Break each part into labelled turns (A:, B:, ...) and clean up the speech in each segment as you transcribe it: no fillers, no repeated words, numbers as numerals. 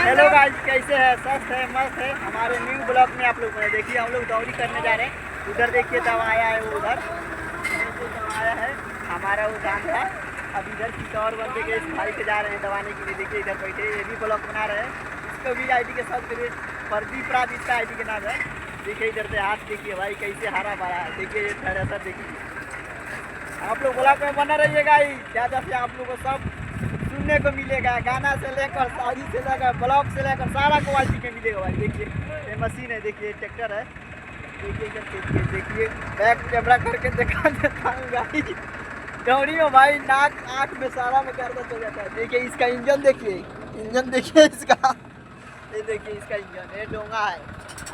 A: Hello guys, कैसे है? स्वस्थ है, मस्त है। हमारे न्यू ब्लॉग में आप लोग देखिए, हम लोग दौड़ी करने जा रहे हैं। उधर देखिए दवा आया है, वो उधर दवा आया है, हमारा वो काम था। अब इधर किसी और बंदे के इस भाई के जा रहे हैं दवाने के लिए। देखिए इधर बैठे, ये भी ब्लॉग बना रहे हैं। इसको भी आईडी के साथ करिए, प्रदीप राज इसका आईडी के नाम है। देखिए इधर से हाथ देखिए भाई कैसे हरा भरा है। देखिए ये थ्रेसर देखिए। आप लोग ब्लॉग में बना रहिएगा ही, ज़्यादा से आप लोग को सब सुनने को मिलेगा। गाना से लेकर शादी से लेकर ब्लॉग से लेकर सारा क्वालिटी में मिलेगा भाई। देखिए ये मशीन है, देखिए ट्रैक्टर है। देखिए इधर देखिए, देखिए बैक कैमरा करके दिखा देता हूँ गाइस। दौड़ी में भाई नाक आँख में सारा में गर्दन हो जाता है। देखिए इसका इंजन देखिए, इंजन देखिए इसका। ये देखिए इसका इंजन, ये डोंगा है,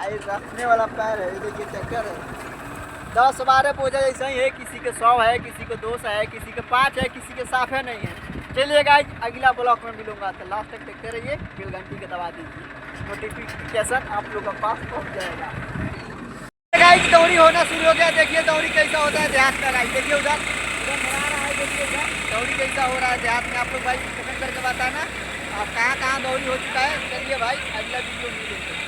A: ये रखने वाला पैर है। ये देखिए ट्रैक्टर है। 10-12 बोझा जैसा ही है, किसी के 100 है, किसी को 200 है, किसी के 5 है, किसी के साफ है नहीं है। चलिए गाइस अगला ब्लॉक में मिलूंगा, तो लास्ट तक देखते रहिए। बिल घंटी के दबा दीजिए, नोटिफिकेशन आप लोगों के पास पहुंच जाएगा। गाइस दौड़ी होना शुरू हो गया। देखिए दौड़ी कैसा होता है देहात में गाइस। देखिए उधर उधर बना रहा है, देखिए उधर दौड़ी कैसा हो रहा है देहात में। आप लोग भाई कमेंट करके बताना आप कहाँ कहाँ दौड़ी हो चुका है। चलिए भाई अगला वीडियो मिलेंगे।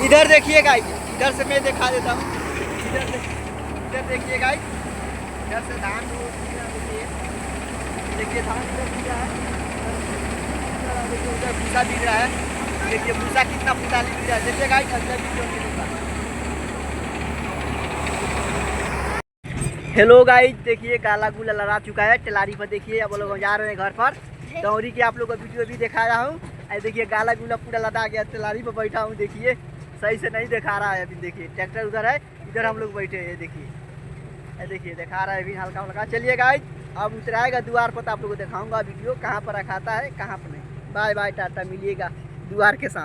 A: इधर देखिए गाइस, इधर से मैं दिखा देता हूँ। इधर देखिए गाइस, इधर से धान देखिए, धान इधर गिर रहा है। देखिए उधर भूसा गिर रहा है। देखिए भूसा कितना भूसा गिर रहा है। देखिए गाइस अगला वीडियो मिलेगा। हेलो गाइस, देखिए काला गुला लगा चुका है टेलारी पर। देखिए अब लोग जा रहे हैं घर पर। दौड़ी की आप लोग को वीडियो भी दिखा रहा हूँ। देखिए काला गुला पूरा लदा गया, टेलारी पर बैठा हूँ। देखिए सही से नहीं दिखा रहा है अभी। देखिए ट्रैक्टर उधर है, इधर हम लोग बैठे हैं। देखिए दिखा रहा है अभी हल्का हल्का। चलिए गाइस अब उतराएगा द्वार पर, तो आप लोगों को दिखाऊंगा वीडियो कहाँ पर रखाता है कहाँ पर नहीं। बाय बाय, टाटा, मिलिएगा द्वार के साथ।